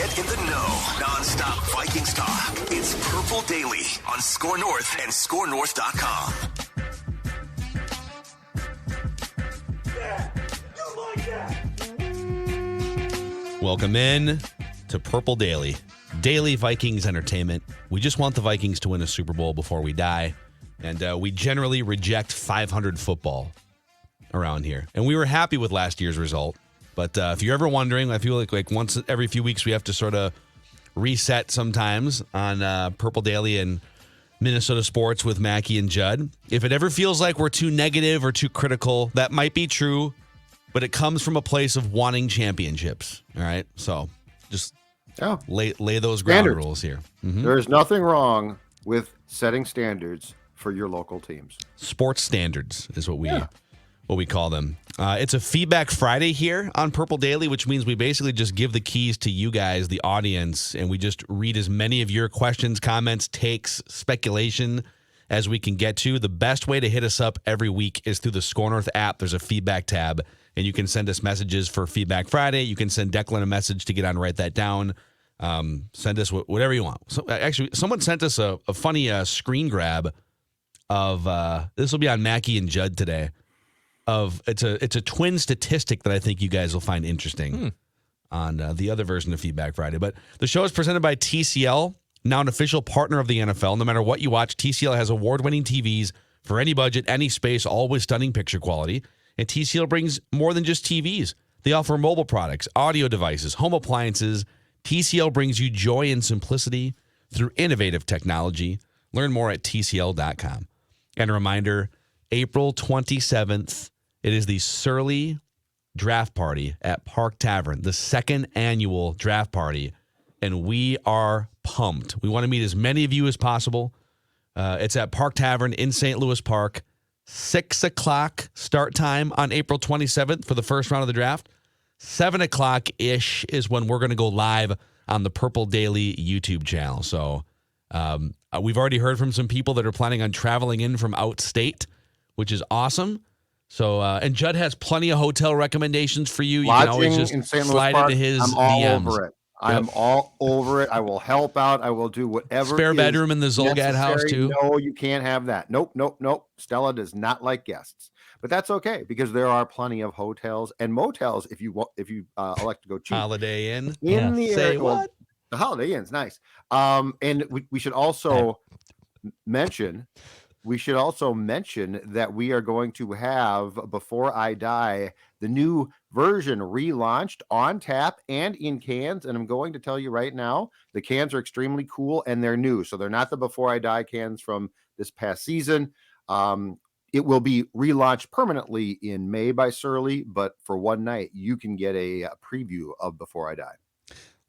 Get in the know. Non-stop Vikings talk. It's Purple Daily on Score North and ScoreNorth.com. Welcome in to Purple Daily. Daily Vikings entertainment. We just want the Vikings to win a Super Bowl before we die. And we generally reject 500 football around here. And we were happy with last year's result. But if you're ever wondering, I feel like once every few weeks we have to sort of reset sometimes on Purple Daily and Minnesota sports with Mackie and Judd. If it ever feels like we're too negative or too critical, that might be true, but it comes from a place of wanting championships. All right, so just lay those ground rules here. Mm-hmm. There is nothing wrong with setting standards for your local teams. Sports standards is what we call them. It's a Feedback Friday here on Purple Daily, which means we basically just give the keys to you guys, the audience, and we just read as many of your questions, comments, takes, speculation as we can get to. The best way to hit us up every week is through the Score North app. There's a feedback tab, and you can send us messages for Feedback Friday. You can send Declan a message to get on Write That Down. Send us whatever you want. So, actually, someone sent us a funny screen grab of this will be on Mackie and Judd today. It's a twin statistic that I think you guys will find interesting on the other version of Feedback Friday. But the show is presented by TCL, now an official partner of the NFL. No matter what you watch, TCL has award-winning TVs for any budget, any space, all with stunning picture quality. And TCL brings more than just TVs. They offer mobile products, audio devices, home appliances. TCL brings you joy and simplicity through innovative technology. Learn more at TCL.com. And a reminder, April 27th, it is the Surly Draft Party at Park Tavern, the second annual draft party, and we are pumped. We want to meet as many of you as possible. It's at Park Tavern in St. Louis Park, 6 o'clock start time on April 27th for the first round of the draft. 7 o'clock-ish is when we're going to go live on the Purple Daily YouTube channel. So we've already heard from some people that are planning on traveling in from outstate, which is awesome. So, and Judd has plenty of hotel recommendations for you. You can always just slide into his I'm all DMs. over it. I am all over it. I will help out. I will do whatever. Spare bedroom in the Zolgad house, too? No, you can't have that. Nope. Stella does not like guests. But that's okay, because there are plenty of hotels and motels if you elect to go cheap. Holiday Inn. In the Say area. what? Well, the Holiday Inn's nice. And we should also mention that we are going to have, Before I Die, the new version relaunched on tap and in cans. And I'm going to tell you right now, the cans are extremely cool and they're new. So they're not the Before I Die cans from this past season. It will be relaunched permanently in May by Surly, but for one night, you can get a preview of Before I Die.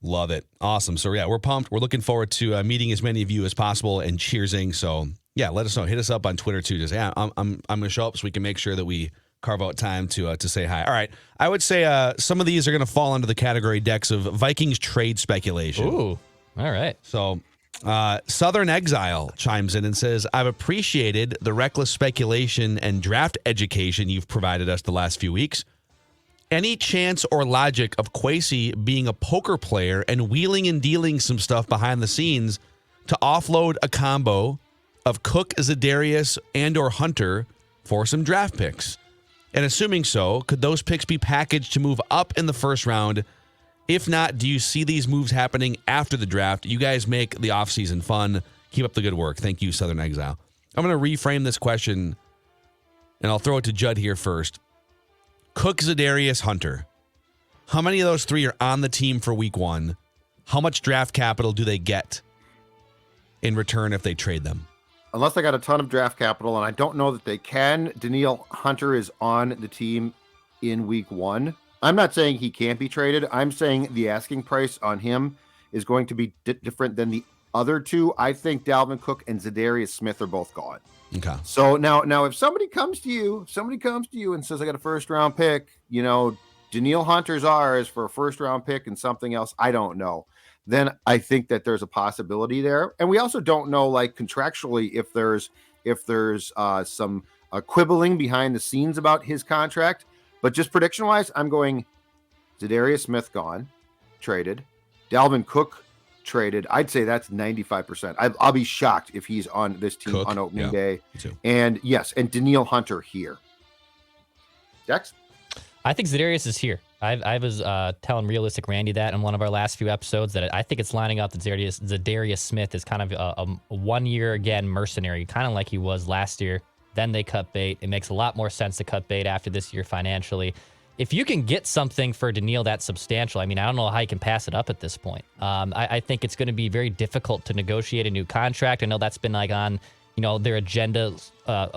Love it. Awesome. So, yeah, we're pumped. We're looking forward to meeting as many of you as possible and cheersing. So, yeah, let us know. Hit us up on Twitter, too. Just, I'm going to show up so we can make sure that we carve out time to say hi. All right. I would say some of these are going to fall under the category decks of Vikings trade speculation. Ooh. All right. So, Southern Exile chimes in and says, I've appreciated the reckless speculation and draft education you've provided us the last few weeks. Any chance or logic of Kwesi being a poker player and wheeling and dealing some stuff behind the scenes to offload a combo of Cook, Za'Darius, and or Hunter for some draft picks? And assuming so, could those picks be packaged to move up in the first round? If not, do you see these moves happening after the draft? You guys make the offseason fun. Keep up the good work. Thank you, Southern Exile. I'm going to reframe this question, and I'll throw it to Judd here first. Cook, Za'Darius, Hunter. How many of those three are on the team for week one? How much draft capital do they get in return if they trade them? Unless they got a ton of draft capital, and I don't know that they can. Danielle Hunter is on the team in week one. I'm not saying he can't be traded. I'm saying the asking price on him is going to be different than the other two. I think Dalvin Cook and Za'Darius Smith are both gone. Okay. So now if somebody comes to you and says, I got a first round pick, Danielle Hunter's ours for a first round pick and something else, I don't know. Then I think that there's a possibility there. And we also don't know, like, contractually, if there's some quibbling behind the scenes about his contract. But just prediction wise, I'm going Za'Darius Smith gone, traded. Dalvin Cook traded. I'd say that's 95%. I'll be shocked if he's on this team Cook, on opening yeah, day. me too. And yes, and Danielle Hunter here. Dex? I think Za'Darius is here. I was telling Realistic Randy that in one of our last few episodes that I think it's lining up that Za'Darius Smith is kind of a 1 year, again, mercenary, kind of like he was last year. Then they cut bait. It makes a lot more sense to cut bait after this year financially. If you can get something for Danielle that's substantial, I mean, I don't know how you can pass it up at this point. I think it's going to be very difficult to negotiate a new contract. I know that's been like on their agenda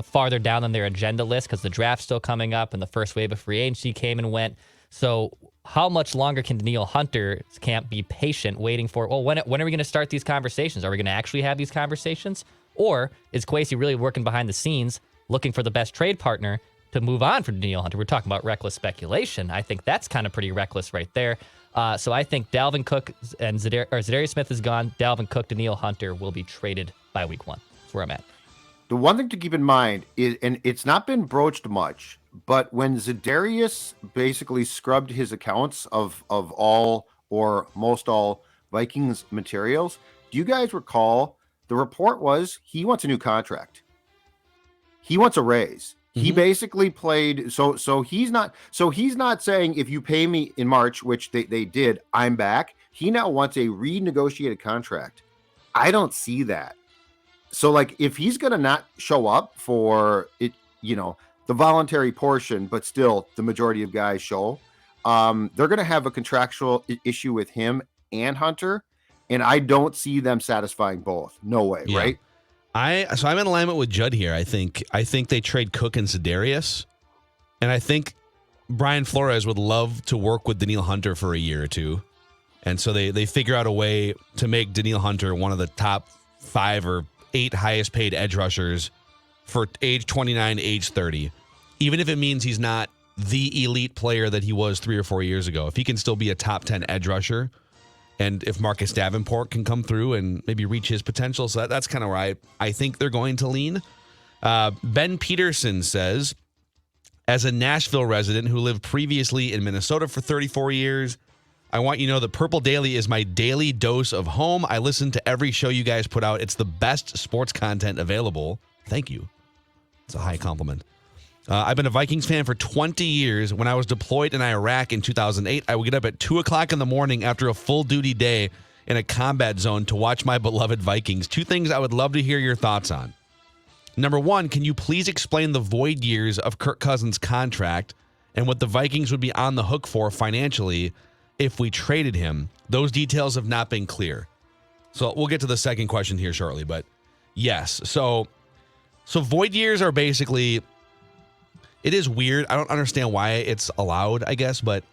farther down on their agenda list because the draft's still coming up and the first wave of free agency came and went. So how much longer can Danielle Hunter's camp be patient waiting for, when are we going to start these conversations? Are we going to actually have these conversations? Or is Kwesi really working behind the scenes looking for the best trade partner to move on from Danielle Hunter? We're talking about reckless speculation. I think that's kind of pretty reckless right there. So I think Dalvin Cook and Za'Darius Smith is gone. Dalvin Cook, Danielle Hunter will be traded by week 1. That's where I'm at. The one thing to keep in mind is, and it's not been broached much, but when Za'Darius basically scrubbed his accounts of all or most all Vikings materials, do you guys recall the report was he wants a new contract? He wants a raise. He basically played so he's not saying if you pay me in March, which they did, I'm back. He now wants a renegotiated contract. I don't see that. So like if he's gonna not show up for it, the voluntary portion, but still the majority of guys show, they're gonna have a contractual issue with him and Hunter, and I don't see them satisfying both. No way, Yeah. right? So I'm in alignment with Judd here. I think they trade Cook and Za'Darius, and I think Brian Flores would love to work with Danielle Hunter for a year or two, and so they figure out a way to make Danielle Hunter one of the top 5 or 8 highest paid edge rushers for age 29, age 30, even if it means he's not the elite player that he was 3 or 4 years ago. If he can still be a top 10 edge rusher, and if Marcus Davenport can come through and maybe reach his potential, so that's kind of where I think they're going to lean. Ben Peterson says, as a Nashville resident who lived previously in Minnesota for 34 years, I want you to know that Purple Daily is my daily dose of home. I listen to every show you guys put out. It's the best sports content available. Thank you. It's a high compliment. I've been a Vikings fan for 20 years. When I was deployed in Iraq in 2008, I would get up at 2 o'clock in the morning after a full-duty day in a combat zone to watch my beloved Vikings. 2 things I would love to hear your thoughts on. Number 1, can you please explain the void years of Kirk Cousins' contract and what the Vikings would be on the hook for financially if we traded him? Those details have not been clear. So we'll get to the second question here shortly, but yes. So void years are basically, it is weird. I don't understand why it's allowed, I guess, but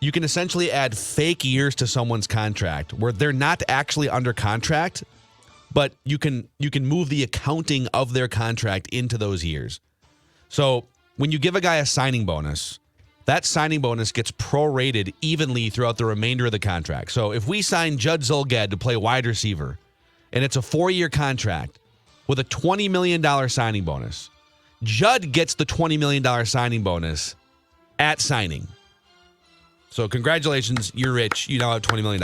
you can essentially add fake years to someone's contract where they're not actually under contract, but you can move the accounting of their contract into those years. So when you give a guy a signing bonus, that signing bonus gets prorated evenly throughout the remainder of the contract. So if we sign Judd Zulgad to play wide receiver, and it's a 4-year contract with a $20 million signing bonus, Judd gets the $20 million signing bonus at signing. So congratulations, you're rich. You now have $20 million.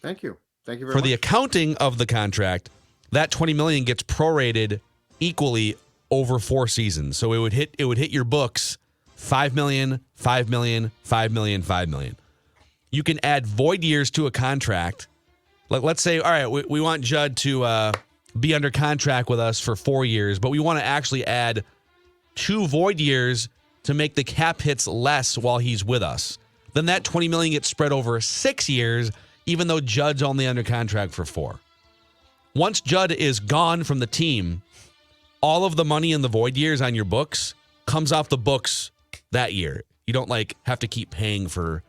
Thank you. Thank you very For much. the accounting of the contract, that $20 million gets prorated equally over 4 seasons. So it would hit your books $5 million, $5 million, $5 million, $5 million. You can add void years to a contract. Like, let's say, all right, we want Judd to be under contract with us for 4 years, but we want to actually add 2 void years to make the cap hits less while he's with us. Then that $20 million gets spread over 6 years, even though Judd's only under contract for 4. Once Judd is gone from the team, all of the money in the void years on your books comes off the books that year. You don't have to keep paying for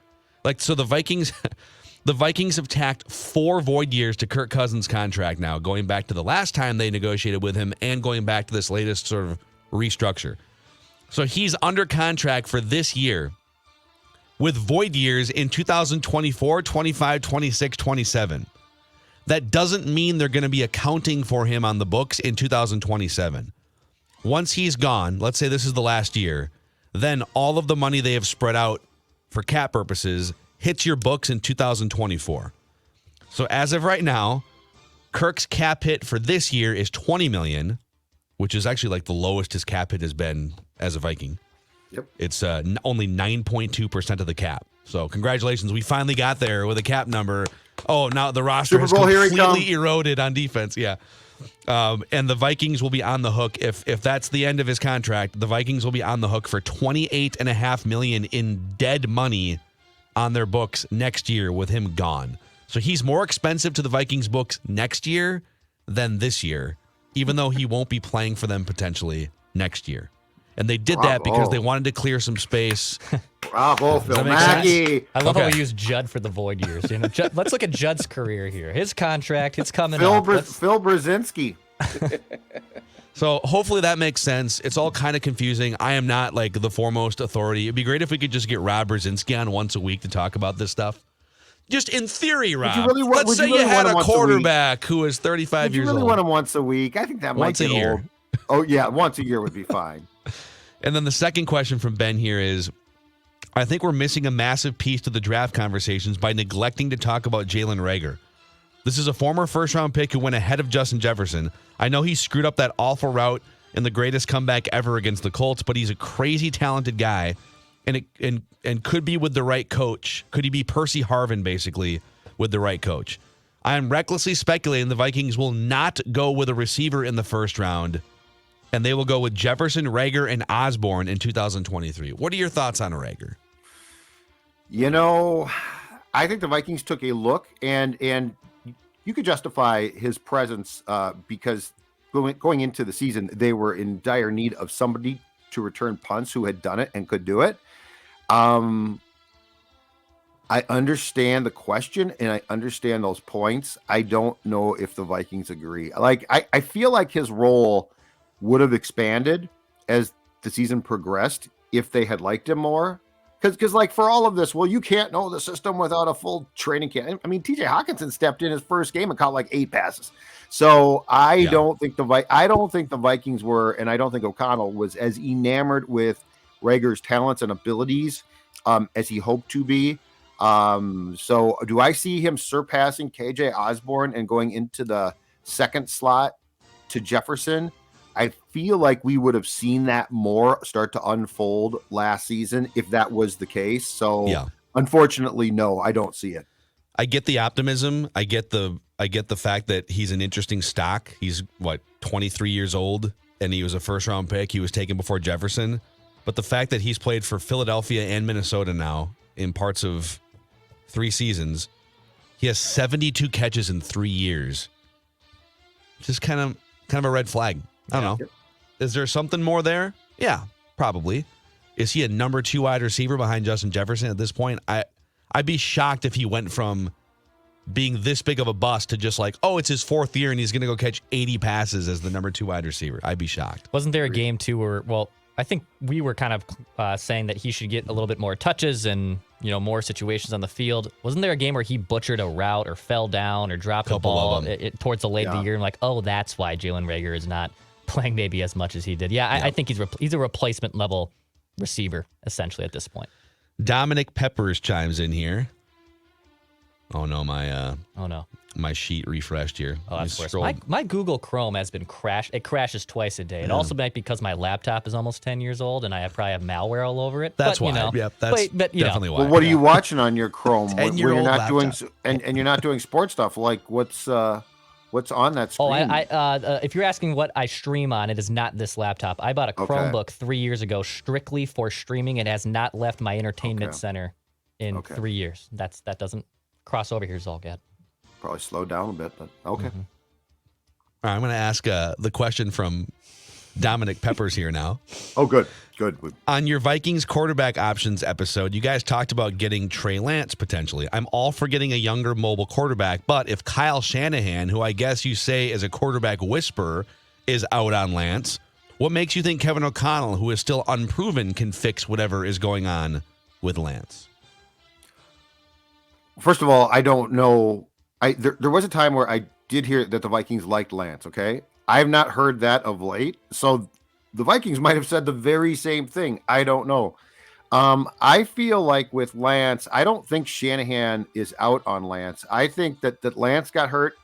so the Vikings have tacked 4 void years to Kirk Cousins' contract now, going back to the last time they negotiated with him and going back to this latest sort of restructure. So he's under contract for this year with void years in 2024, 25, 26, 27. That doesn't mean they're going to be accounting for him on the books in 2027. Once he's gone, let's say this is the last year, then all of the money they have spread out for cap purposes hits your books in 2024. So as of right now, Kirk's cap hit for this year is $20 million, which is actually like the lowest his cap hit has been as a Viking. Yep. It's only 9.2% of the cap. So congratulations. We finally got there with a cap number. Oh, now the roster has completely eroded on defense. Yeah. And the Vikings will be on the hook. If that's the end of his contract, the Vikings will be on the hook for $28.5 million in dead money on their books next year with him gone. So he's more expensive to the Vikings books next year than this year, even though he won't be playing for them potentially next year. And they did that because they wanted to clear some space. Bravo, Phil Mackey. I love how we use Judd for the void years. Judd, let's look at Judd's career here. His contract, it's coming up. Phil Brzezinski. So hopefully that makes sense. It's all kind of confusing. I am not like the foremost authority. It'd be great if we could just get Rob Brzezinski on once a week to talk about this stuff. Just in theory, Rob. Let's say you had a quarterback who is 35 years old. Would you really want him once a week? I think that might be old. Oh, yeah, once a year would be fine. And then the second question from Ben here is, I think we're missing a massive piece to the draft conversations by neglecting to talk about Jalen Reagor. This is a former first-round pick who went ahead of Justin Jefferson. I know he screwed up that awful route in the greatest comeback ever against the Colts, but he's a crazy talented guy, and could be with the right coach. Could he be Percy Harvin, basically, with the right coach? I am recklessly speculating the Vikings will not go with a receiver in the first round, and they will go with Jefferson, Reagor, and Osborne in 2023. What are your thoughts on Reagor? I think the Vikings took a look, and you could justify his presence because going into the season, they were in dire need of somebody to return punts who had done it and could do it. I understand the question, and I understand those points. I don't know if the Vikings agree. I feel like his role would have expanded as the season progressed if they had liked him more. Because like for all of this, well, you can't know the system without a full training camp. I mean, TJ Hawkinson stepped in his first game and caught like 8 passes. So I don't think the Vikings were, and I don't think O'Connell was as enamored with Reagor's talents and abilities as he hoped to be. So do I see him surpassing KJ Osborne and going into the second slot to Jefferson? I feel like we would have seen that more start to unfold last season if that was the case. So unfortunately, no, I don't see it. I get the optimism. I get the fact that he's an interesting stock. He's 23 years old, and he was a first round pick. He was taken before Jefferson. But the fact that he's played for Philadelphia and Minnesota now in parts of 3 seasons, he has 72 catches in 3 years. Just kind of a red flag. I don't know. Is there something more there? Yeah, probably. Is he a number 2 wide receiver behind Justin Jefferson at this point? I'd be shocked if he went from being this big of a bust to just like, oh, it's his 4th year and he's going to go catch 80 passes as the number 2 wide receiver. I'd be shocked. Wasn't there a game too where, I think we were kind of saying that he should get a little bit more touches and, more situations on the field. Wasn't there a game where he butchered a route or fell down or dropped a ball towards the late of the year? And like, oh, that's why Jalen Reagor is not playing maybe as much as he did. I think he's a replacement level receiver essentially at this point. Dominic Peppers chimes in here. Oh no, my sheet refreshed here. Oh, that's worse. My Google Chrome has been crashed. It crashes twice a day. It also might be because my laptop is almost 10 years old and I probably have malware all over it. That's why. Yep, that's definitely why. Well, what are you watching on your Chrome when you're not doing and you're not doing sports stuff? Like what's on that screen? If you're asking what I stream on, it is not this laptop. I bought a Chromebook 3 years ago strictly for streaming. It has not left my entertainment center in 3 years. That doesn't cross over here, Zolgad. Probably slowed down a bit, but okay. All right, I'm going to ask the question from Dominic Peppers here now. Oh, good. On your Vikings quarterback options episode, you guys talked about getting Trey Lance potentially. I'm all for getting a younger mobile quarterback, but if Kyle Shanahan, who I guess you say is a quarterback whisperer, is out on Lance, what makes you think Kevin O'Connell, who is still unproven, can fix whatever is going on with Lance? First of all, I don't know. There was a time where I did hear that the Vikings liked Lance, okay? I have not heard that of late. So the Vikings might have said the very same thing. I don't know. I feel like with Lance, I don't think Shanahan is out on Lance. I think that Lance got hurt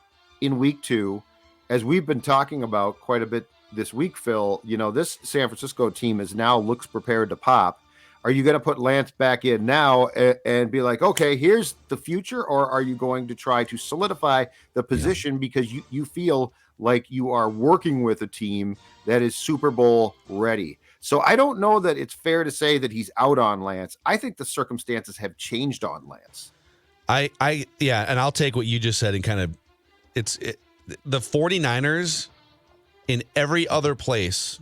in week 2, as we've been talking about quite a bit this week, Phil. This San Francisco team looks prepared to pop. Are you going to put Lance back in now and be like, okay, here's the future? Or are you going to try to solidify the position because you feel like you are working with a team that is Super Bowl ready? So I don't know that it's fair to say that he's out on Lance. I think the circumstances have changed on Lance. And I'll take what you just said and kind of the 49ers in every other place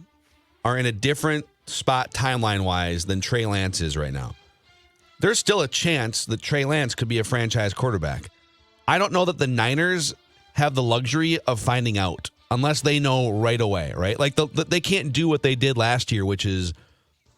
are in a different spot timeline-wise than Trey Lance is right now. There's still a chance that Trey Lance could be a franchise quarterback. I don't know that the Niners have the luxury of finding out unless they know right away, right? Like they can't do what they did last year, which is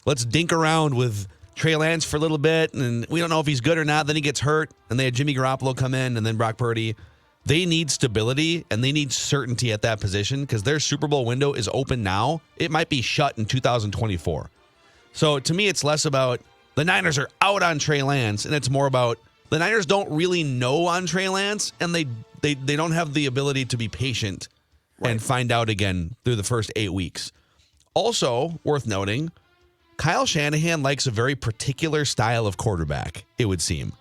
let's dink around with Trey Lance for a little bit, and we don't know if he's good or not. Then he gets hurt, and they had Jimmy Garoppolo come in, and then Brock Purdy. They need stability, and they need certainty at that position because their Super Bowl window is open now. It might be shut in 2024. So to me, it's less about the Niners are out on Trey Lance, and it's more about the Niners don't really know on Trey Lance, and they don't have the ability to be patient and find out again through the first 8 weeks. Also, worth noting, Kyle Shanahan likes a very particular style of quarterback, it would seem.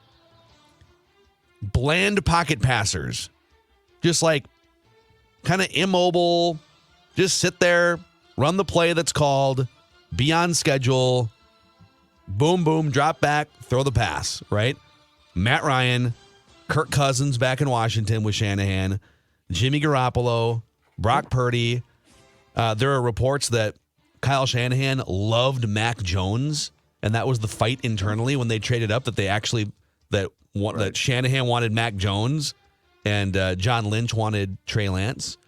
Bland pocket passers. Just like kind of immobile, just sit there, run the play that's called, be on schedule, boom, boom, drop back, throw the pass, right? Matt Ryan, Kirk Cousins back in Washington with Shanahan, Jimmy Garoppolo, Brock Purdy. There are reports that Kyle Shanahan loved Mac Jones, and that was the fight internally when they traded up that Shanahan wanted Mac Jones and John Lynch wanted Trey Lance.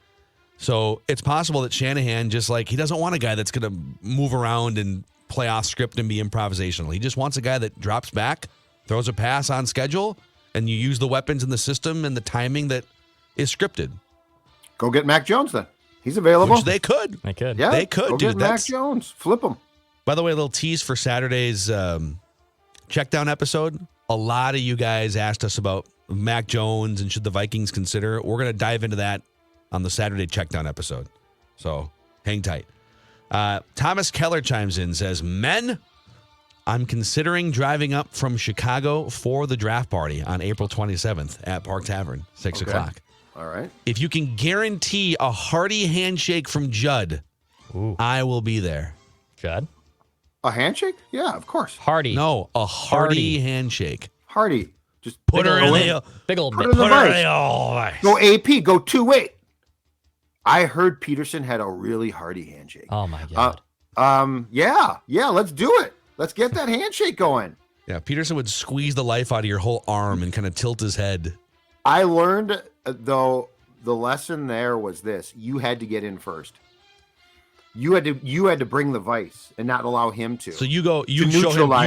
So it's possible that Shanahan he doesn't want a guy that's going to move around and play off script and be improvisational. He just wants a guy that drops back, throws a pass on schedule, and you use the weapons in the system and the timing that is scripted. Go get Mac Jones then. He's available. Which they could. Yeah, they could, go dude. Get Mac Jones. Flip him. By the way, a little tease for Saturday's check down episode. A lot of you guys asked us about Mac Jones and should the Vikings consider. We're going to dive into that on the Saturday check down episode. So hang tight. Thomas Keller chimes in, says, "Men, I'm considering driving up from Chicago for the draft party on April 27th at Park Tavern, 6 o'clock. All right. If you can guarantee a hearty handshake from Judd, I will be there." Judd? A handshake? Yeah, of course. Hearty. No, a hearty handshake. Hearty. Just Put her in the big old put bit. her in the vice. vice. Go AP. Go 2-8. I heard Peterson had a really hearty handshake. Oh my God. Yeah. Let's do it. Let's get that handshake going. Yeah, Peterson would squeeze the life out of your whole arm and kind of tilt his head. I learned, though, the lesson there was this: you had to get in first. You had to bring the vice and not allow him to. So you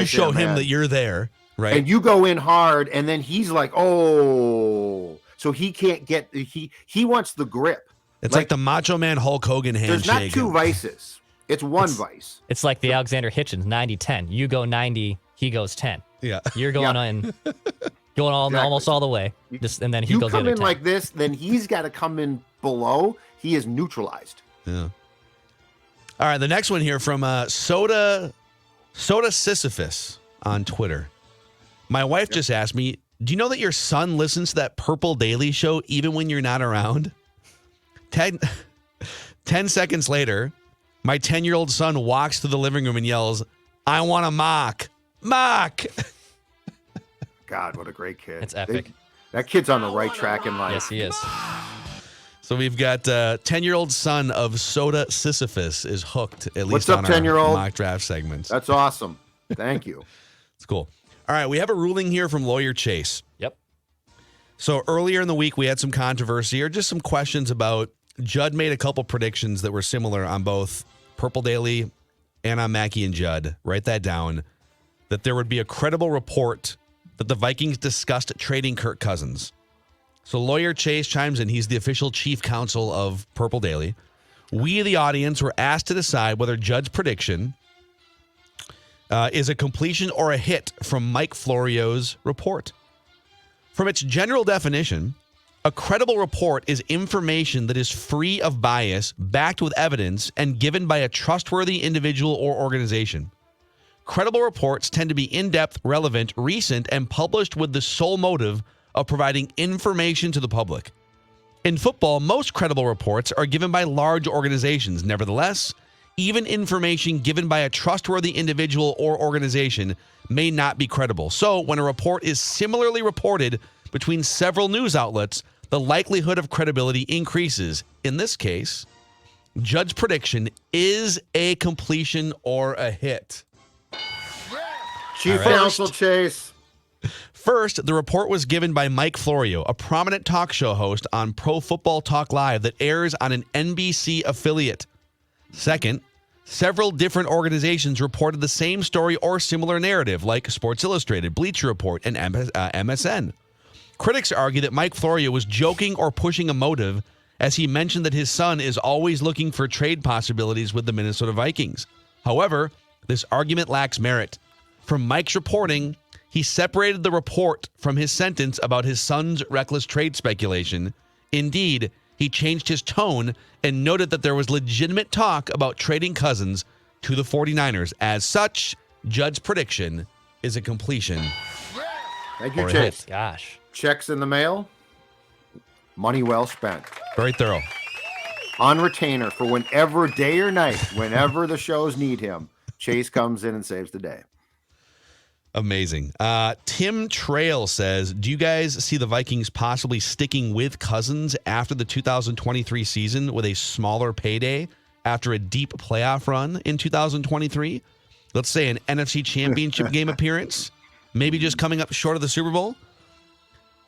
show him that you're there, right? And you go in hard, and then he's like, "Oh," so he can't get. He wants the grip. It's like the Macho Man Hulk Hogan handshake. There's not two vices. It's one vice. It's like the Alexander Hitchens 90-10. You go 90, he goes 10. Yeah. You're going almost all the way. And then he goes the other 10. You come in like this, then he's got to come in below. He is neutralized. Yeah. All right, the next one here from Soda Sisyphus on Twitter. My wife just asked me, "Do you know that your son listens to that Purple Daily show even when you're not around?" 10 seconds later, my 10-year-old son walks to the living room and yells, "I want a mock. Mock." God, what a great kid. It's epic. That kid's on the right track in life. Yes, he is. So we've got 10-year-old son of Soda Sisyphus is hooked, at least What's up, on 10-year-old? our mock draft segments. That's awesome. Thank you. It's cool. All right, we have a ruling here from Lawyer Chase. Yep. So earlier in the week, we had some controversy or just some questions about Judd made a couple predictions that were similar on both Purple Daily and on Mackie and Judd. Write that down. That there would be a credible report that the Vikings discussed trading Kirk Cousins. So Lawyer Chase chimes in. He's the official chief counsel of Purple Daily. We, the audience, were asked to decide whether Judd's prediction is a completion or a hit from Mike Florio's report. From its general definition, a credible report is information that is free of bias, backed with evidence, and given by a trustworthy individual or organization. Credible reports tend to be in-depth, relevant, recent, and published with the sole motive of providing information to the public. In football, most credible reports are given by large organizations. Nevertheless, even information given by a trustworthy individual or organization may not be credible. So, when a report is similarly reported between several news outlets, the likelihood of credibility increases. In this case, Judd's prediction is a completion or a hit. Chief Counsel Chase. First, the report was given by Mike Florio, a prominent talk show host on Pro Football Talk Live that airs on an NBC affiliate. Second, several different organizations reported the same story or similar narrative, like Sports Illustrated, Bleacher Report, and MSN. Critics argue that Mike Florio was joking or pushing a motive, as he mentioned that his son is always looking for trade possibilities with the Minnesota Vikings. However, this argument lacks merit. From Mike's reporting, he separated the report from his sentence about his son's reckless trade speculation. Indeed, he changed his tone and noted that there was legitimate talk about trading Cousins to the 49ers. As such, Judd's prediction is a completion. Thank you, Chase. Gosh. Checks in the mail. Money well spent. Very thorough. On retainer for whenever, day or night, whenever the shows need him, Chase comes in and saves the day. Amazing. Tim Trail says, do you guys see the Vikings possibly sticking with Cousins after the 2023 season with a smaller payday after a deep playoff run in 2023? Let's say an NFC Championship game appearance, maybe just coming up short of the Super Bowl.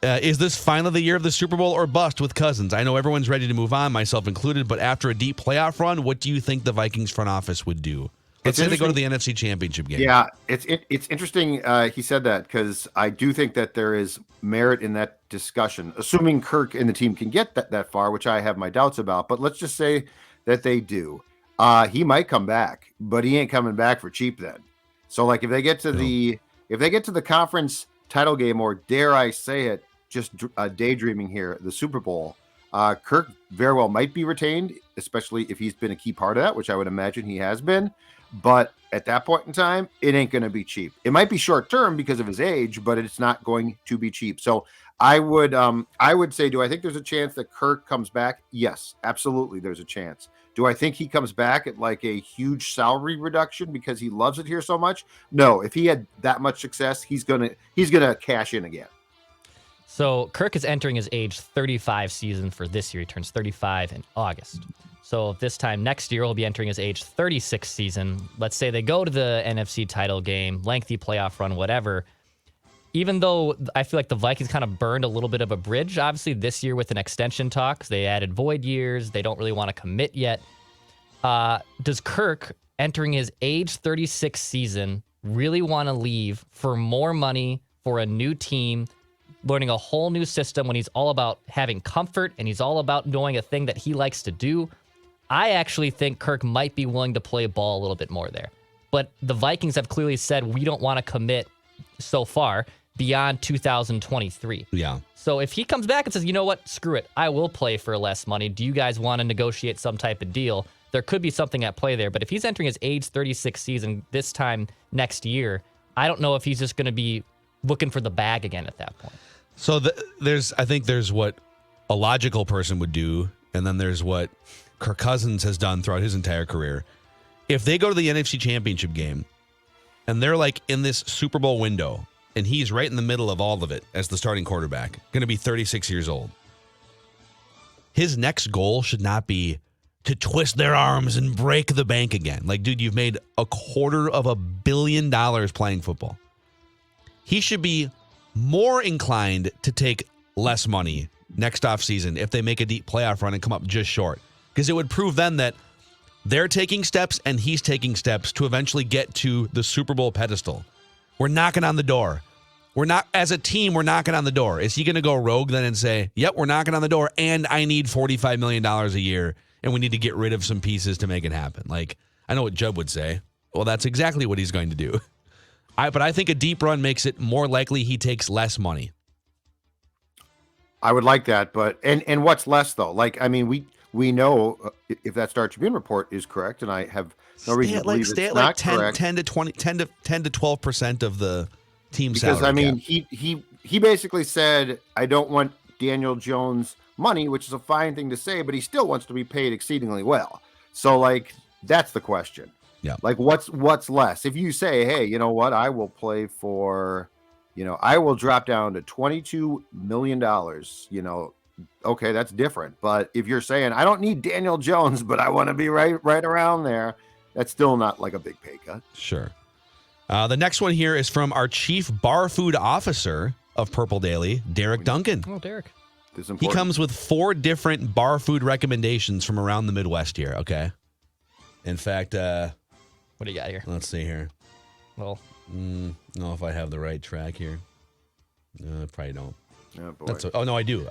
Is this finally the year of the Super Bowl or bust with Cousins? I know everyone's ready to move on, myself included, but after a deep playoff run, what do you think the Vikings front office would do? Let's say they go to the NFC Championship game. Yeah, it's interesting he said that, because I do think that there is merit in that discussion, assuming Kirk and the team can get that far, which I have my doubts about. But let's just say that they do. He might come back, but he ain't coming back for cheap then. So, like, if they get to the conference title game, or dare I say it, just daydreaming here, the Super Bowl, Kirk very well might be retained, especially if he's been a key part of that, which I would imagine he has been. But at that point in time, it ain't going to be cheap. It might be short term because of his age, but it's not going to be cheap. So I would say, do I think there's a chance that Kirk comes back? Yes, absolutely. There's a chance. Do I think he comes back at like a huge salary reduction because he loves it here so much? No. If he had that much success, he's gonna cash in again. So Kirk is entering his age 35 season for this year. He turns 35 in August. So this time next year, he'll be entering his age 36 season. Let's say they go to the NFC title game, lengthy playoff run, whatever. Even though I feel like the Vikings kind of burned a little bit of a bridge, obviously, this year with an extension talk, they added void years. They don't really want to commit yet. Does Kirk, entering his age 36 season, really want to leave for more money for a new team, learning a whole new system when he's all about having comfort and he's all about doing a thing that he likes to do? I actually think Kirk might be willing to play ball a little bit more there. But the Vikings have clearly said we don't want to commit so far beyond 2023. Yeah. So if he comes back and says, you know what, screw it, I will play for less money. Do you guys want to negotiate some type of deal? There could be something at play there. But if he's entering his age 36 season this time next year, I don't know if he's just going to be looking for the bag again at that point. So I think there's what a logical person would do, and then there's what Kirk Cousins has done throughout his entire career. If they go to the NFC Championship game and they're like in this Super Bowl window and he's right in the middle of all of it as the starting quarterback, going to be 36 years old, his next goal should not be to twist their arms and break the bank again. Like, dude, you've made $250 million playing football. He should be more inclined to take less money next offseason if they make a deep playoff run and come up just short. Because it would prove then that they're taking steps and he's taking steps to eventually get to the Super Bowl pedestal. We're knocking on the door. As a team, we're knocking on the door. Is he going to go rogue then and say, yep, we're knocking on the door and I need $45 million a year and we need to get rid of some pieces to make it happen? Like, I know what Judd would say. Well, that's exactly what he's going to do. But I think a deep run makes it more likely he takes less money. I would like that, but and what's less though? Like, I mean, we know if that Star Tribune report is correct, and I have no reason to believe it's not correct. 10 to 12% of the team salary. Because I mean, cap. he basically said, I don't want Daniel Jones money, which is a fine thing to say, but he still wants to be paid exceedingly well. So like, that's the question. Yeah. Like, what's less? If you say, hey, you know what, I will play for, I will drop down to $22 million, okay, that's different. But if you're saying, I don't need Daniel Jones, but I want to be right around there, that's still not like a big pay cut. Sure. The next one here is from our chief bar food officer of Purple Daily, Derek Duncan. Oh, Derek. He comes with 4 different bar food recommendations from around the Midwest here, okay? In fact, what do you got here? Let's see here. Well, know if I have the right track here. I probably don't. Oh, boy. Oh, no, I do.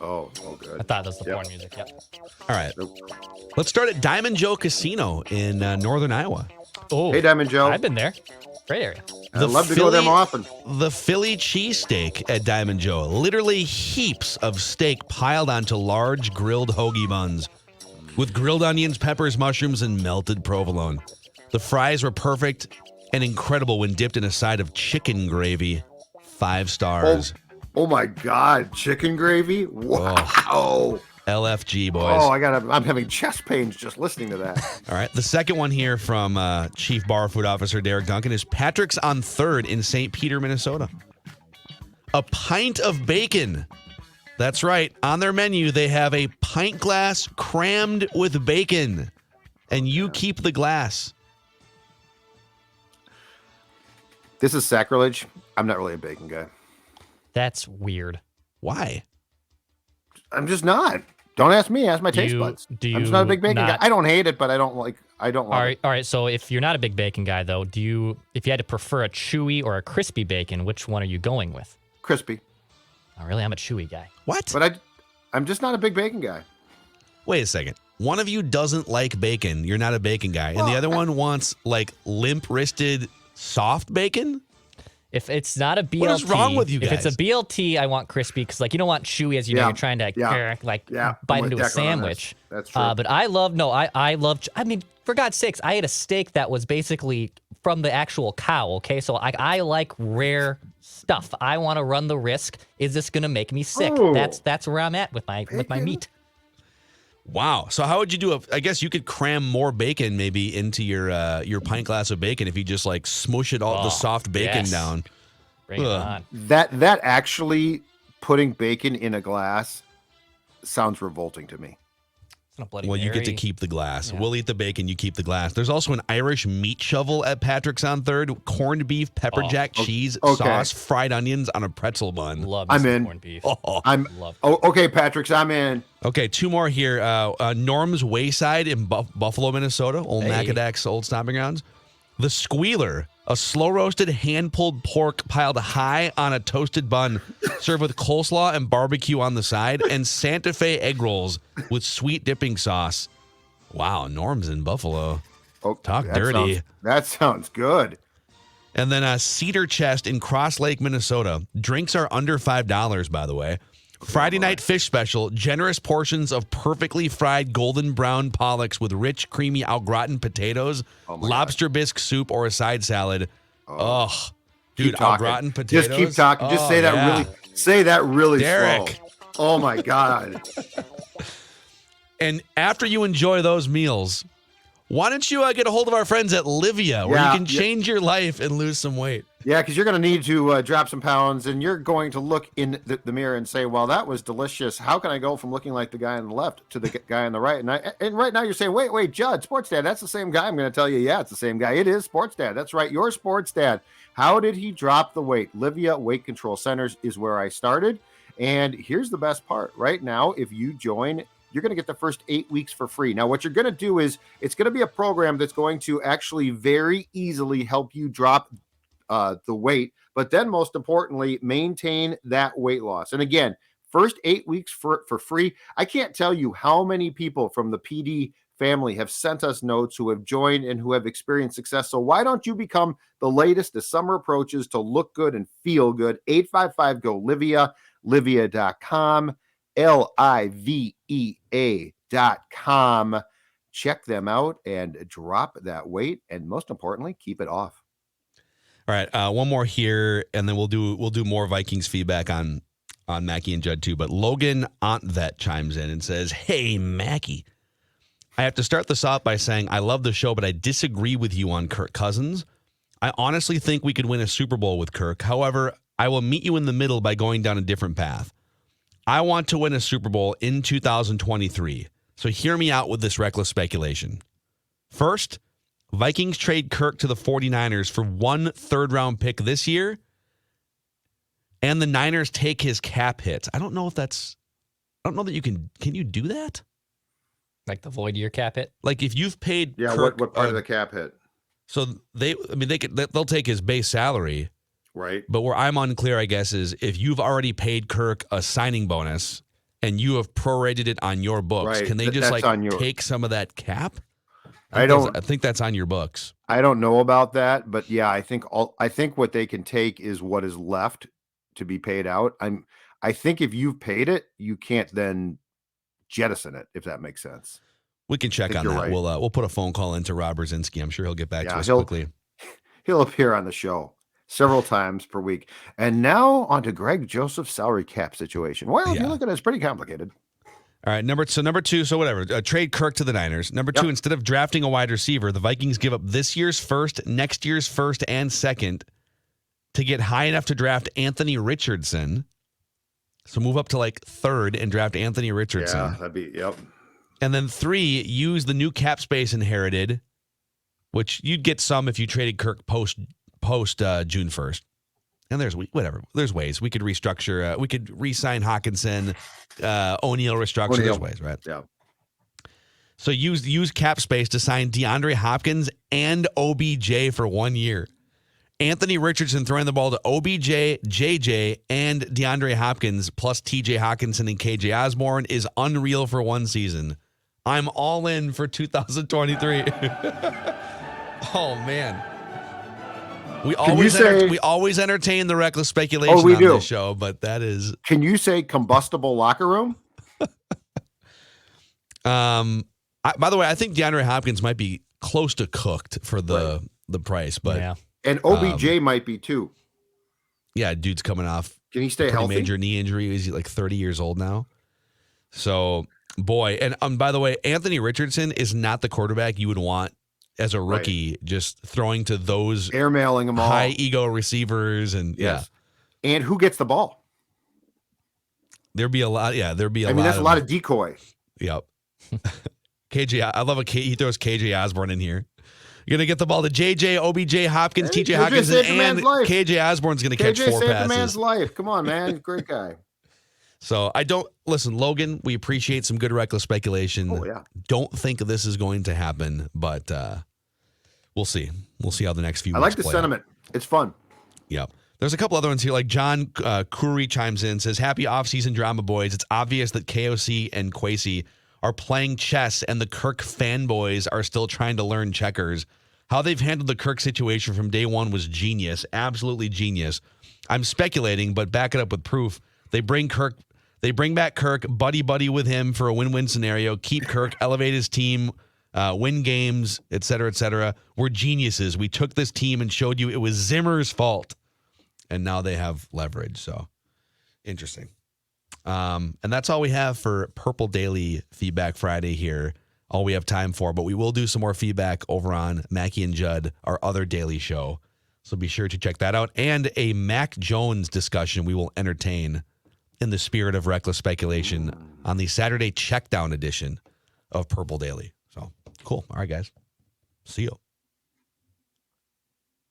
Oh, good. I thought that was the porn music. Yep. All right. Let's start at Diamond Joe Casino in northern Iowa. Oh, hey, Diamond Joe. I've been there. Great area. I'd love to go there more often. The Philly cheesesteak at Diamond Joe. Literally heaps of steak piled onto large grilled hoagie buns with grilled onions, peppers, mushrooms, and melted provolone. The fries were perfect and incredible when dipped in a side of chicken gravy. 5 stars. Oh my God. Chicken gravy? Wow. Oh. LFG, boys. Oh, I'm having chest pains just listening to that. All right. The second one here from Chief Bar Food Officer Derek Duncan is Patrick's on 3rd in St. Peter, Minnesota. A pint of bacon. That's right. On their menu, they have a pint glass crammed with bacon. And you keep the glass. This is sacrilege. I'm not really a bacon guy. That's weird. Why? I'm just not. Don't ask me. Ask my taste buds. I'm just not a big bacon guy. I don't hate it, but I don't love it. All right. So if you're not a big bacon guy, though, if you had to prefer a chewy or a crispy bacon, which one are you going with? Crispy. Oh, really? I'm a chewy guy. What? But I'm just not a big bacon guy. Wait a second. One of you doesn't like bacon. You're not a bacon guy. And the other one wants like limp-wristed soft bacon? If it's not a BLT, what is wrong with you guys? If it's a BLT, I want crispy because, like, you don't want chewy as you're trying to bite into a sandwich. That's true. But I love. I mean, for God's sakes, I ate a steak that was basically from the actual cow. Okay, so I like rare stuff. I want to run the risk. Is this going to make me sick? Oh, that's where I'm at with my meat. Wow. So how would you do I guess you could cram more bacon maybe into your pint glass of bacon if you just like smush it all the soft bacon down. Bring it on. That actually putting bacon in a glass sounds revolting to me. Well, you get to keep the glass. Yeah. We'll eat the bacon, you keep the glass. There's also an Irish meat shovel at Patrick's on 3rd. Corned beef, pepper jack cheese, sauce, fried onions on a pretzel bun. Love corned beef. Okay, Patrick's, I'm in. Okay, 2 more here. Norm's Wayside in Buffalo, Minnesota. Old Macadac's old stomping grounds. The Squealer, a slow-roasted, hand-pulled pork piled high on a toasted bun, served with coleslaw and barbecue on the side, and Santa Fe egg rolls with sweet dipping sauce. Wow, Norm's in Buffalo. Oh, Talk dirty. That sounds good. And then Cedar Chest in Cross Lake, Minnesota. Drinks are under $5, by the way. Friday night fish special, generous portions of perfectly fried golden brown pollocks with rich, creamy au gratin potatoes, lobster bisque soup, or a side salad. Dude, au gratin potatoes. Just keep talking. Just say that really Derek. slow. Oh my God. And after you enjoy those meals, why don't you get a hold of our friends at Livia, where you can change your life and lose some weight? Yeah, because you're going to need to drop some pounds, and you're going to look in the mirror and say, well, that was delicious. How can I go from looking like the guy on the left to the guy on the right? And right now you're saying, wait, Judd, Sports Dad, that's the same guy. I'm going to tell you, yeah, it's the same guy. It is Sports Dad. That's right, your Sports Dad. How did he drop the weight? Livia Weight Control Centers is where I started. And here's the best part. Right now, if you join, you're going to get the first 8 weeks for free. Now, what you're going to do is it's going to be a program that's going to actually very easily help you drop the weight, but then most importantly, maintain that weight loss. And again, first 8 weeks for free. I can't tell you how many people from the PD family have sent us notes, who have joined and who have experienced success. So why don't you become the latest as summer approaches to look good and feel good? 855-GO-LIVIA, livia.com, livea.com. Check them out and drop that weight, and most importantly, keep it off. All right, one more here, and then we'll do more Vikings feedback on Mackie and Judd too. But Logan Ontvet chimes in and says, "Hey Mackie, I have to start this off by saying I love the show, but I disagree with you on Kirk Cousins. I honestly think we could win a Super Bowl with Kirk. However, I will meet you in the middle by going down a different path. I want to win a Super Bowl in 2023. So hear me out with this reckless speculation. First, Vikings trade Kirk to the 49ers for 1 third-round pick this year, and the Niners take his cap hits. I don't know that you can you do that? Like the void year cap hit? Like if you've paid Kirk, Kirk, what part of the cap hit? So they'll take his base salary. Right. But where I'm unclear, I guess, is if you've already paid Kirk a signing bonus and you have prorated it on your books, can they just take some of that cap? I think that's on your books. I don't know about that, but yeah, I think what they can take is what is left to be paid out. I think if you've paid it, you can't then jettison it, if that makes sense. We can check on that. Right. We'll put a phone call into Rob Brzezinski. I'm sure he'll get back to us quickly. He'll appear on the show several times per week. And now on to Greg Joseph's salary cap situation. Well, if you look at it, it's pretty complicated. All right, number two, so whatever. Trade Kirk to the Niners. Number two, instead of drafting a wide receiver, the Vikings give up this year's first, next year's first, and second to get high enough to draft Anthony Richardson. So move up to like third and draft Anthony Richardson. Yeah, that'd be, yep. And then 3, use the new cap space inherited, which you'd get some if you traded Kirk post June 1st. And there's ways we could restructure. We could re-sign Hawkinson, O'Neal restructure. There's ways, right? Yeah. So use cap space to sign DeAndre Hopkins and OBJ for 1 year. Anthony Richardson throwing the ball to OBJ, JJ, and DeAndre Hopkins plus TJ Hawkinson and KJ Osborne is unreal for 1 season. I'm all in for 2023. Oh man. We always entertain the reckless speculation on this show, but that is. Can you say combustible locker room? By the way, I think DeAndre Hopkins might be close to cooked for the price, but yeah. And OBJ might be too. Yeah, dude's coming off. Can he stay healthy? Major knee injury. He's like 30 years old now. So, boy, and by the way, Anthony Richardson is not the quarterback you would want as a rookie, just throwing to those airmailing them all high ego receivers and And who gets the ball? There'd be a lot. Yeah, there'd be a lot. I mean, that's a lot of decoy. Yep. KJ, I love he throws KJ Osborne in here. You're going to get the ball to JJ, OBJ, Hopkins, TJ Hawkins, and KJ Osborne's going to catch 4 passes. KJ saved the man's life. Come on, man. Great guy. So listen, Logan, we appreciate some good reckless speculation. Oh, yeah. Don't think this is going to happen, but we'll see. We'll see how the next few weeks I like the sentiment. It's fun. Yep. There's a couple other ones here, like John Curry chimes in, says, happy offseason drama, boys. It's obvious that KOC and Kwesi are playing chess and the Kirk fanboys are still trying to learn checkers. How they've handled the Kirk situation from day one was genius, absolutely genius. I'm speculating, but back it up with proof. They bring back Kirk, buddy with him for a win-win scenario, keep Kirk, elevate his team, win games, et cetera, et cetera. We're geniuses. We took this team and showed you it was Zimmer's fault. And now they have leverage. So interesting. And that's all we have for Purple Daily Feedback Friday here. All we have time for, but we will do some more feedback over on Mackie and Judd, our other daily show. So be sure to check that out. And a Mac Jones discussion we will entertain in the spirit of reckless speculation on the Saturday checkdown edition of Purple Daily. So cool. All right, guys. See you.